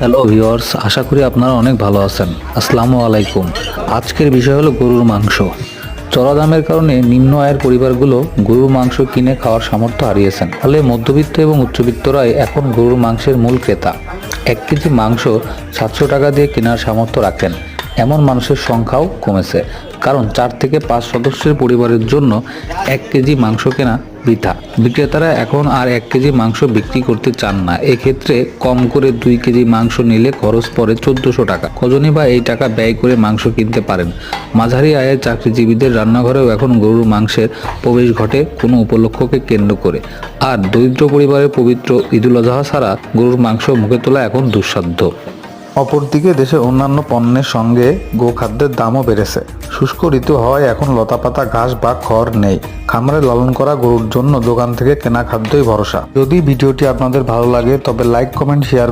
Hello viewers, আশা করি আপনারা অনেক ভালো আছেন। আসসালামু আলাইকুম। আজকের বিষয় হলো গরুর মাংস। চড়া দামের কারণে নিম্ন আয়ের পরিবারগুলো গরুর মাংস কিনে খাওয়ার সামর্থ্য হারিয়েছেন। ফলে মধ্যবিত্ত এবং উচ্চবিত্তরাই এখন গরুর মাংসের মূল ক্রেতা। 1 কেজি মাংস 700 টাকা দিয়ে কেনার সামর্থ্য রাখেন এমন মানুষের সংখ্যাও কমেছে, কারণ 4 থেকে 5 সদস্যের পরিবারের জন্য 1 কেজি মাংস কেনা বৃথা। বিক্রেতারা এখন আর 1 কেজি মাংস বিক্রি করতে চান না। এক্ষেত্রে কম করে 2 কেজি মাংস নিলে খরচ পড়ে 1400 টাকা। কজনই বা এই টাকা ব্যয় করে মাংস কিনতে পারেন? মাঝারি আয়ের চাকরিজীবীদের রান্নাঘরেও এখন গরুর মাংসের প্রবেশ ঘটে কোনো উপলক্ষকে কেন্দ্র করে। আর দরিদ্র পরিবারের পবিত্র ঈদুল আজহা ছাড়া গরুর মাংস মুখে তোলা এখন দুঃসাধ্য। অপরদিকে দেশের অন্যান্য পণ্যের সঙ্গে গোখাদ্যের দামও বেড়েছে। শুষ্ক ঋতু হওয়ায় এখন লতাপাতা ঘাস বা খড় নেই। খামারে লালন করা গরুর জন্য দোকান থেকে কেনা খাদ্যই ভরসা। যদি ভিডিওটি আপনাদের ভালো লাগে তবে লাইক, কমেন্ট, শেয়ার